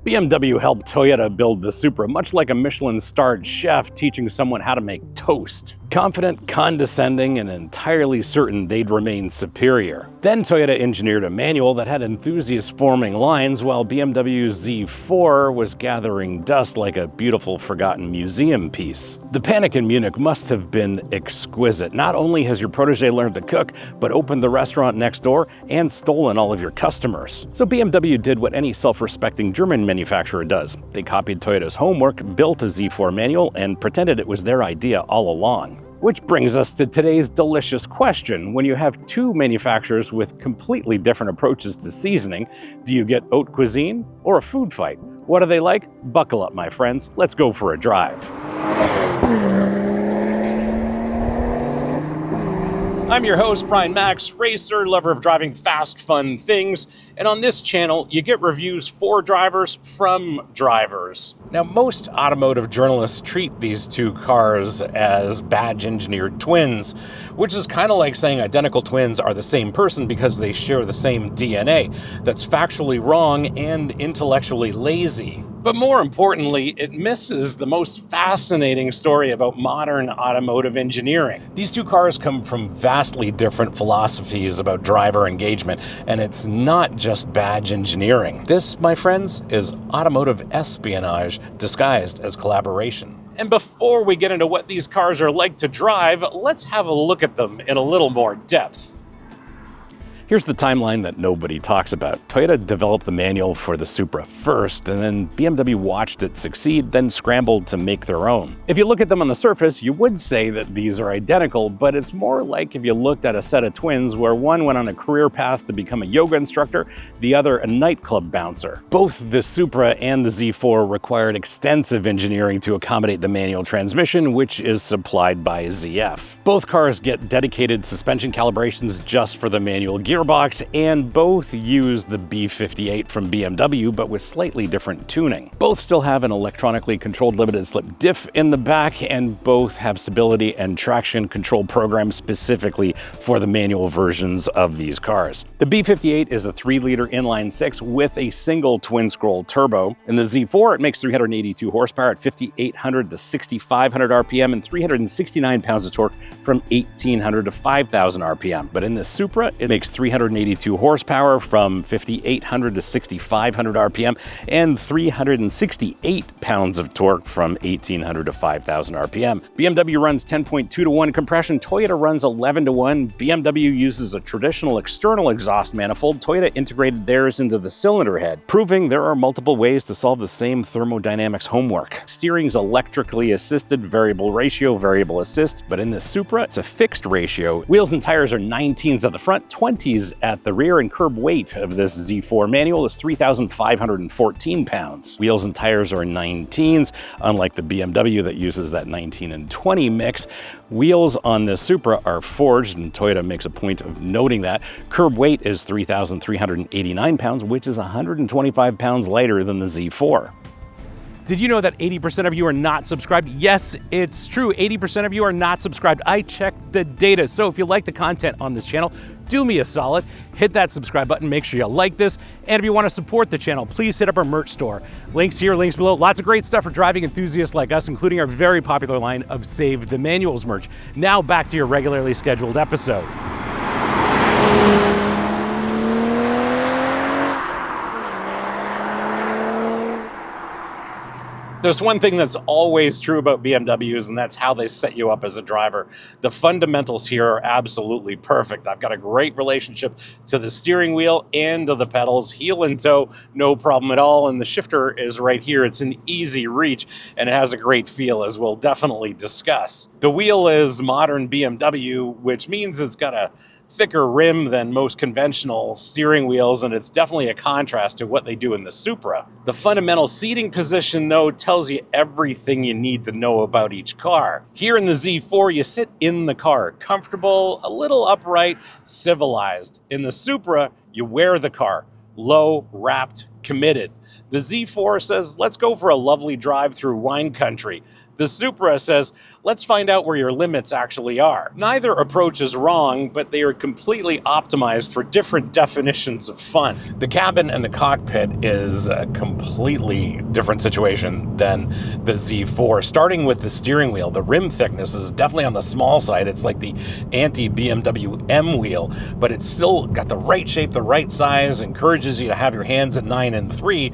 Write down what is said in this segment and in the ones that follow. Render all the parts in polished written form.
BMW helped Toyota build the Supra, much like a Michelin-starred chef teaching someone how to make toast. Confident, condescending, and entirely certain they'd remain superior. Then Toyota engineered a manual that had Enthusiast forming lines while BMW's Z4 was gathering dust like a beautiful forgotten museum piece. The panic in Munich must have been exquisite. Not only has your protege learned to cook, but opened the restaurant next door and stolen all of your customers. So BMW did what any self-respecting German manufacturer does. They copied Toyota's homework, built a Z4 manual, and pretended it was their idea all along. Which brings us to today's delicious question. When you have two manufacturers with completely different approaches to seasoning, do you get haute cuisine or a food fight? What are they like? Buckle up, my friends. Let's go for a drive. I'm your host, Brian Makse, racer, lover of driving fast, fun things. And on this channel, you get reviews for drivers from drivers. Now, most automotive journalists treat these two cars as badge-engineered twins, which is kind of like saying identical twins are the same person because they share the same DNA. That's factually wrong and intellectually lazy. But more importantly, it misses the most fascinating story about modern automotive engineering. These two cars come from vastly different philosophies about driver engagement, and it's not just badge engineering. This, my friends, is automotive espionage disguised as collaboration. And before we get into what these cars are like to drive, let's have a look at them in a little more depth. Here's the timeline that nobody talks about. Toyota developed the manual for the Supra first, and then BMW watched it succeed, then scrambled to make their own. If you look at them on the surface, you would say that these are identical, but it's more like if you looked at a set of twins where one went on a career path to become a yoga instructor, the other a nightclub bouncer. Both the Supra and the Z4 required extensive engineering to accommodate the manual transmission, which is supplied by ZF. Both cars get dedicated suspension calibrations just for the manual gearbox, and both use the B58 from BMW, but with slightly different tuning. Both still have an electronically controlled limited slip diff in the back, and both have stability and traction control programs specifically for the manual versions of these cars. The B58 is a 3-liter inline-6 with a single twin-scroll turbo. In the Z4, it makes 382 horsepower at 5,800 to 6,500 RPM and 369 pounds of torque from 1,800 to 5,000 RPM. But in the Supra, it makes 382 horsepower from 5,800 to 6,500 RPM and 368 pounds of torque from 1,800 to 5,000 RPM. BMW runs 10.2-to-1 compression, Toyota runs 11-to-1. BMW uses a traditional external exhaust manifold. Toyota integrated theirs into the cylinder head, proving there are multiple ways to solve the same thermodynamics homework. Steering's electrically assisted, variable ratio, variable assist, but in the Supra, it's a fixed ratio. Wheels and tires are 19s at the front, 20s at the rear, and curb weight of this Z4 manual is 3,514 pounds. Wheels and tires are 19s, unlike the BMW that uses that 19 and 20 mix. Wheels on the Supra are forged, and Toyota makes a point of noting that. Curb weight is 3,389 pounds, which is 125 pounds lighter than the Z4. Did you know that 80% of you are not subscribed? Yes, it's true. 80% of you are not subscribed. I checked the data. So if you like the content on this channel, do me a solid, hit that subscribe button, make sure you like this, and if you want to support the channel, please hit up our merch store. Links here, links below. Lots of great stuff for driving enthusiasts like us, including our very popular line of Save the Manuals merch. Now back to your regularly scheduled episode. There's one thing that's always true about BMWs, and that's how they set you up as a driver. The fundamentals here are absolutely perfect. I've got a great relationship to the steering wheel and to the pedals, heel and toe, no problem at all. And the shifter is right here. It's an easy reach, and it has a great feel, as we'll definitely discuss. The wheel is modern BMW, which means it's got a thicker rim than most conventional steering wheels, and it's definitely a contrast to what they do in the Supra. The fundamental seating position, though, tells you everything you need to know about each car. Here in the Z4, you sit in the car, comfortable, a little upright, civilized. In the Supra, you wear the car, low, wrapped, committed. The Z4 says, let's go for a lovely drive through wine country. The Supra says, let's find out where your limits actually are. Neither approach is wrong, but they are completely optimized for different definitions of fun. The cabin and the cockpit is a completely different situation than the Z4. Starting with the steering wheel, the rim thickness is definitely on the small side. It's like the anti-BMW M wheel, but it's still got the right shape, the right size, encourages you to have your hands at 9 and 3.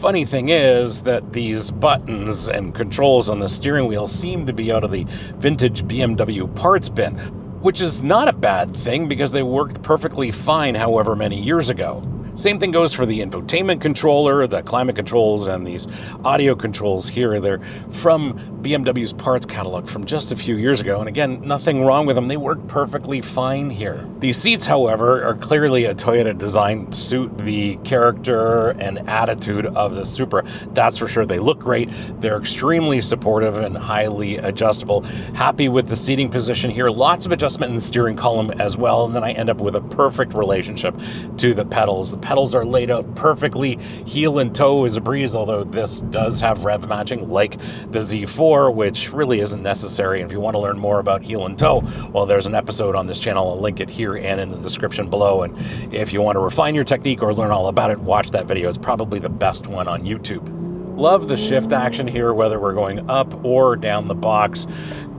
Funny thing is that these buttons and controls on the steering wheel seem to be out of the vintage BMW parts bin, which is not a bad thing because they worked perfectly fine however many years ago. Same thing goes for the infotainment controller, the climate controls, and these audio controls here. They're from BMW's parts catalog from just a few years ago. And again, nothing wrong with them. They work perfectly fine here. These seats, however, are clearly a Toyota design to suit the character and attitude of the Supra. That's for sure. They look great. They're extremely supportive and highly adjustable. Happy with the seating position here. Lots of adjustment in the steering column as well. And then I end up with a perfect relationship to the pedals. The pedals are laid out perfectly. Heel and toe is a breeze, although this does have rev matching like the Z4, which really isn't necessary. And if you want to learn more about heel and toe, well, there's an episode on this channel. I'll link it here and in the description below. And if you want to refine your technique or learn all about it, watch that video. It's probably the best one on YouTube. Love the shift action here, whether we're going up or down the box.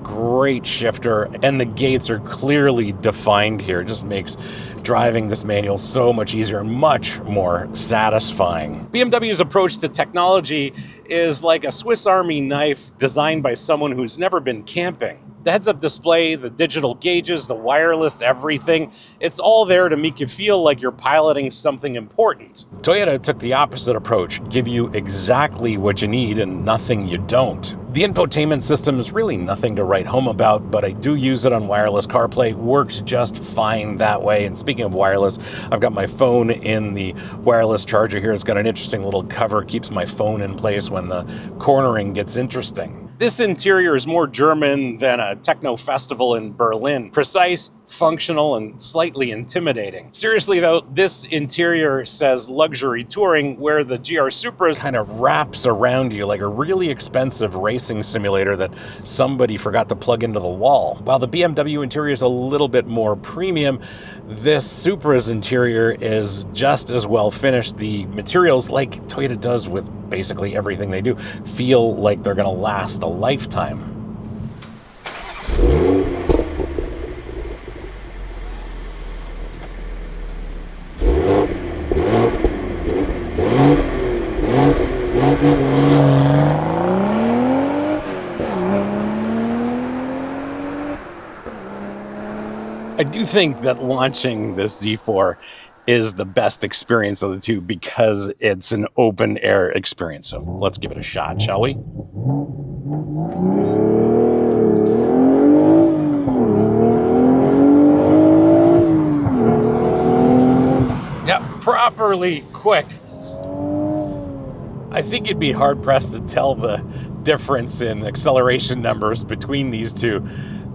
Great shifter, and the gates are clearly defined here. It just makes driving this manual so much easier and much more satisfying. BMW's approach to technology is like a Swiss Army knife designed by someone who's never been camping. The heads-up display, the digital gauges, the wireless, everything, it's all there to make you feel like you're piloting something important. Toyota took the opposite approach, give you exactly what you need and nothing you don't. The infotainment system is really nothing to write home about, but I do use it on wireless CarPlay. Works just fine that way. And speaking of wireless, I've got my phone in the wireless charger here. It's got an interesting little cover, keeps my phone in place when the cornering gets interesting. This interior is more German than a techno festival in Berlin. Precise, functional, and slightly intimidating. Seriously though, this interior says luxury touring, where the GR Supra kind of wraps around you like a really expensive racing simulator that somebody forgot to plug into the wall. While the BMW interior is a little bit more premium, this Supra's interior is just as well finished. The materials, like Toyota does with basically everything they do, feel like they're gonna last a lifetime. I do think that launching this Z4 is the best experience of the two because it's an open air experience. So let's give it a shot, shall we? Yep, properly quick. I think you'd be hard pressed to tell the difference in acceleration numbers between these two.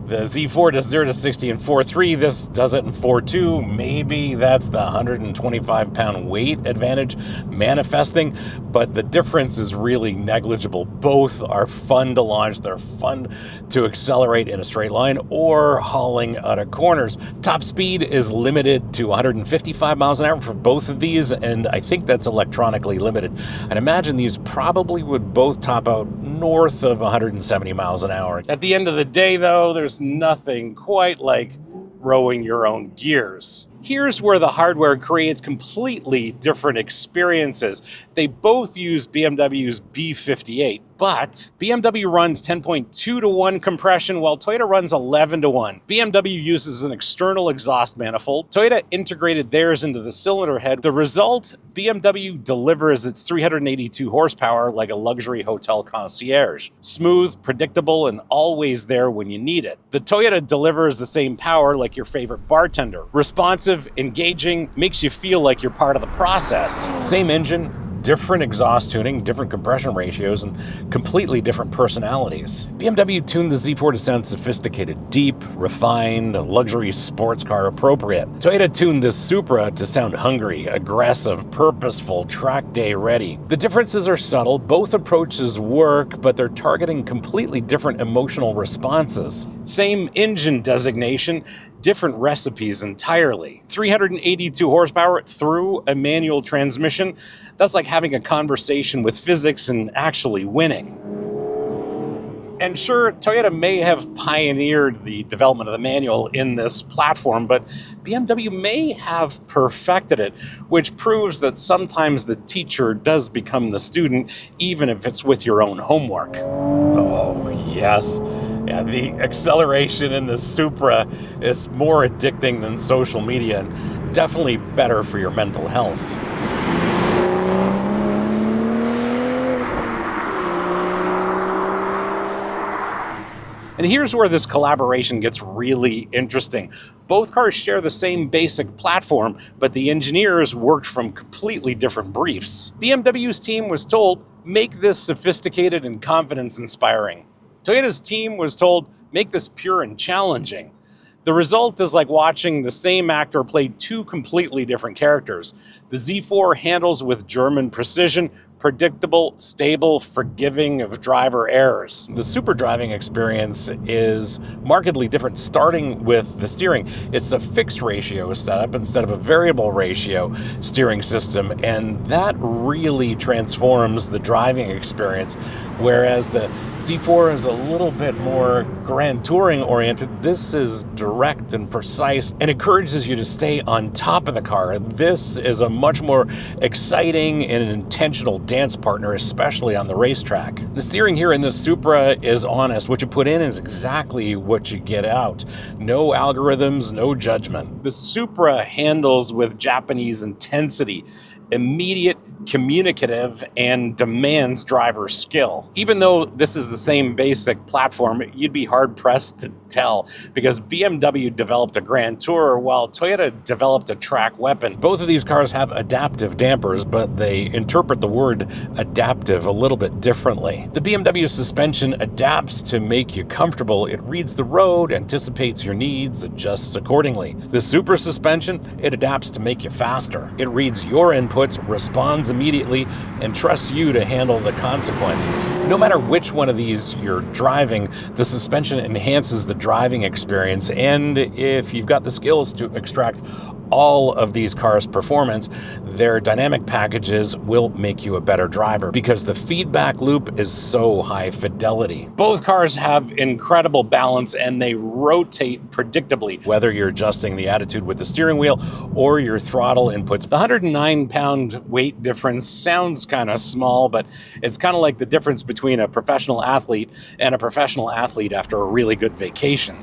The Z4 does 0 to 60 in 4.3. This does it in 4.2. Maybe that's the 125-pound weight advantage manifesting, but the difference is really negligible. Both are fun to launch. They're fun to accelerate in a straight line or hauling out of corners. Top speed is limited to 155 miles an hour for both of these, and I think that's electronically limited. I'd imagine these probably would both top out north of 170 miles an hour. At the end of the day, though, there's nothing quite like rowing your own gears. Here's where the hardware creates completely different experiences. They both use BMW's B58, but BMW runs 10.2 to 1 compression while Toyota runs 11 to 1. BMW uses an external exhaust manifold. Toyota integrated theirs into the cylinder head. The result, BMW delivers its 382 horsepower like a luxury hotel concierge. Smooth, predictable, and always there when you need it. The Toyota delivers the same power like your favorite bartender. Responsive, engaging, makes you feel like you're part of the process. Same engine, different exhaust tuning, different compression ratios, and completely different personalities. BMW tuned the Z4 to sound sophisticated, deep, refined, a luxury sports car appropriate. Toyota tuned the Supra to sound hungry, aggressive, purposeful, track day ready. The differences are subtle, both approaches work, but they're targeting completely different emotional responses. Same engine designation, different recipes entirely. 382 horsepower through a manual transmission. That's like having a conversation with physics and actually winning. And sure, Toyota may have pioneered the development of the manual in this platform, but BMW may have perfected it, which proves that sometimes the teacher does become the student, even if it's with your own homework. Oh, yes. Yeah, the acceleration in the Supra is more addicting than social media and definitely better for your mental health. And here's where this collaboration gets really interesting. Both cars share the same basic platform, but the engineers worked from completely different briefs. BMW's team was told, make this sophisticated and confidence-inspiring. Toyota's team was told, make this pure and challenging. The result is like watching the same actor play two completely different characters. The Z4 handles with German precision, predictable, stable, forgiving of driver errors. The Supra driving experience is markedly different, starting with the steering. It's a fixed ratio setup instead of a variable ratio steering system, and that really transforms the driving experience. Whereas the Z4 is a little bit more grand touring oriented, this is direct and precise and encourages you to stay on top of the car. This is a much more exciting and intentional dance partner, especially on the racetrack. The steering here in the Supra is honest. What you put in is exactly what you get out. No algorithms, no judgment. The Supra handles with Japanese intensity, immediate, communicative, and demands driver skill. Even though this is the same basic platform, you'd be hard-pressed to tell, because BMW developed a Grand Tourer while Toyota developed a track weapon. Both of these cars have adaptive dampers, but they interpret the word adaptive a little bit differently. The BMW suspension adapts to make you comfortable. It reads the road, anticipates your needs, adjusts accordingly. The Supra suspension, it adapts to make you faster. It reads your inputs, responds immediately, and trusts you to handle the consequences. No matter which one of these you're driving, the suspension enhances the driving experience, and if you've got the skills to extract all of these cars' performance, their dynamic packages will make you a better driver because the feedback loop is so high fidelity. Both cars have incredible balance and they rotate predictably, whether you're adjusting the attitude with the steering wheel or your throttle inputs. The 109-pound weight difference sounds kind of small, but it's kind of like the difference between a professional athlete and a professional athlete after a really good vacation.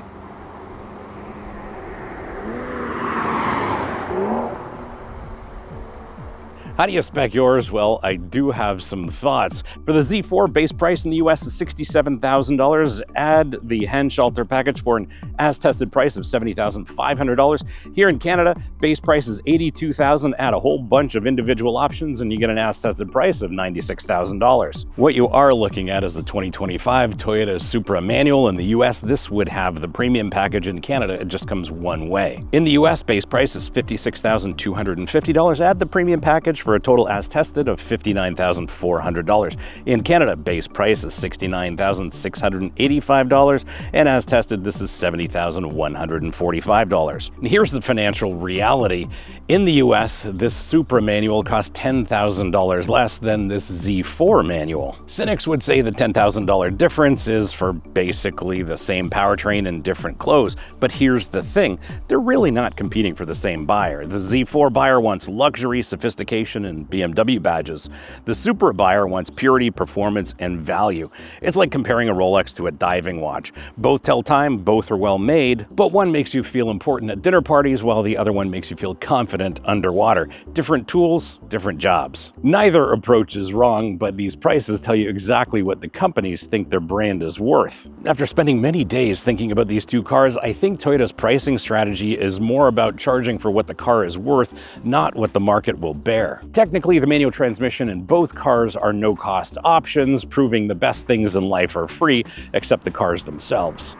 How do you spec yours? Well, I do have some thoughts. For the Z4, base price in the US is $67,000. Add the Handschalter package for an as-tested price of $70,500. Here in Canada, base price is $82,000. Add a whole bunch of individual options and you get an as-tested price of $96,000. What you are looking at is the 2025 Toyota Supra manual. In the US, this would have the premium package. In Canada, it just comes one way. In the US, base price is $56,250. Add the premium package for a total as tested of $59,400. In Canada, base price is $69,685, and as tested, this is $70,145. And here's the financial reality. In the US, this Supra manual costs $10,000 less than this Z4 manual. Cynics would say the $10,000 difference is for basically the same powertrain and different clothes, but here's the thing, they're really not competing for the same buyer. The Z4 buyer wants luxury, sophistication, and BMW badges. The Supra buyer wants purity, performance, and value. It's like comparing a Rolex to a diving watch. Both tell time, both are well made, but one makes you feel important at dinner parties while the other one makes you feel confident underwater. Different tools, different jobs. Neither approach is wrong, but these prices tell you exactly what the companies think their brand is worth. After spending many days thinking about these two cars, I think Toyota's pricing strategy is more about charging for what the car is worth, not what the market will bear. Technically, the manual transmission in both cars are no-cost options, proving the best things in life are free, except the cars themselves.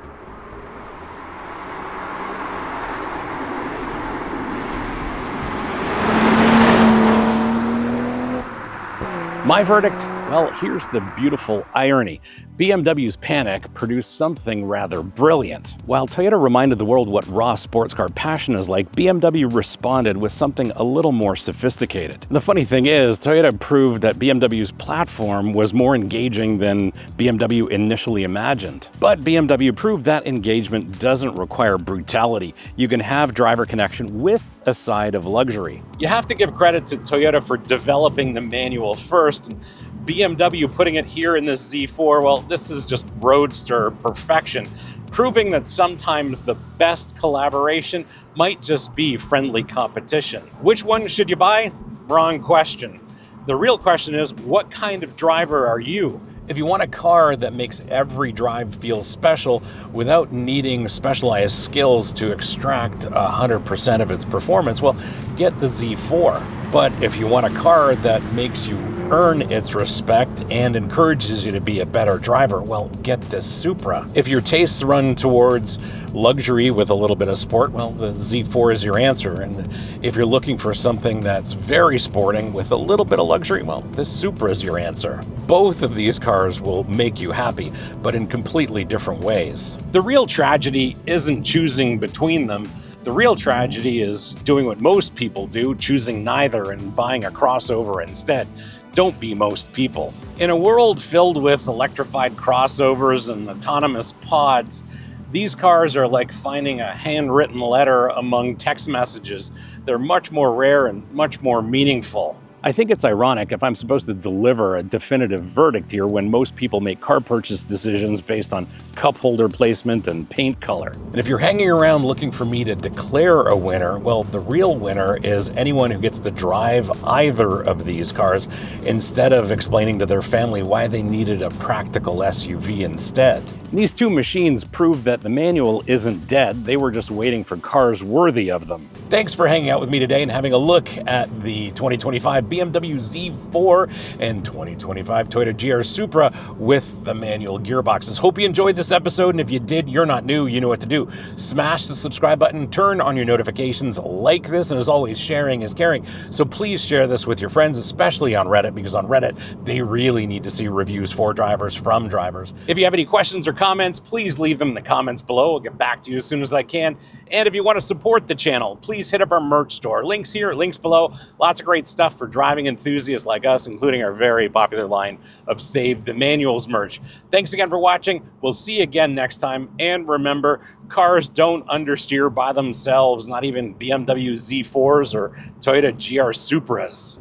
My verdict? Well, here's the beautiful irony. BMW's panic produced something rather brilliant. While Toyota reminded the world what raw sports car passion is like, BMW responded with something a little more sophisticated. The funny thing is, Toyota proved that BMW's platform was more engaging than BMW initially imagined. But BMW proved that engagement doesn't require brutality. You can have driver connection with a side of luxury. You have to give credit to Toyota for developing the manual first, and BMW putting it here in this Z4, well, this is just roadster perfection, proving that sometimes the best collaboration might just be friendly competition. Which one should you buy? Wrong question. The real question is, what kind of driver are you? If you want a car that makes every drive feel special without needing specialized skills to extract 100% of its performance, well, get the Z4. But if you want a car that makes you earn its respect and encourages you to be a better driver, well, get this Supra. If your tastes run towards luxury with a little bit of sport, well, the Z4 is your answer. And if you're looking for something that's very sporting with a little bit of luxury, well, this Supra is your answer. Both of these cars will make you happy, but in completely different ways. The real tragedy isn't choosing between them. The real tragedy is doing what most people do, choosing neither and buying a crossover instead. Don't be most people. In a world filled with electrified crossovers and autonomous pods, these cars are like finding a handwritten letter among text messages. They're much more rare and much more meaningful. I think it's ironic if I'm supposed to deliver a definitive verdict here when most people make car purchase decisions based on cup holder placement and paint color. And if you're hanging around looking for me to declare a winner, well, the real winner is anyone who gets to drive either of these cars instead of explaining to their family why they needed a practical SUV instead. And these two machines prove that the manual isn't dead. They were just waiting for cars worthy of them. Thanks for hanging out with me today and having a look at the 2025 BMW Z4 and 2025 Toyota GR Supra with the manual gearboxes. Hope you enjoyed this episode, and if you did, you're not new, you know what to do. Smash the subscribe button, turn on your notifications, like this, and as always, sharing is caring. So please share this with your friends, especially on Reddit, because on Reddit, they really need to see reviews for drivers from drivers. If you have any questions or comments, please leave them in the comments below. I'll get back to you as soon as I can. And if you want to support the channel, please hit up our merch store. Links here, links below. Lots of great stuff for driving enthusiasts like us, including our very popular line of Save the Manuals merch. Thanks again for watching. We'll see you again next time. And remember, cars don't understeer by themselves, not even BMW Z4s or Toyota GR Supras.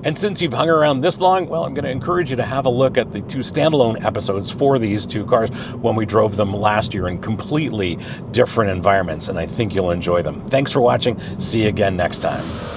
And since you've hung around this long, well, I'm going to encourage you to have a look at the two standalone episodes for these two cars when we drove them last year in completely different environments, and I think you'll enjoy them. Thanks for watching. See you again next time.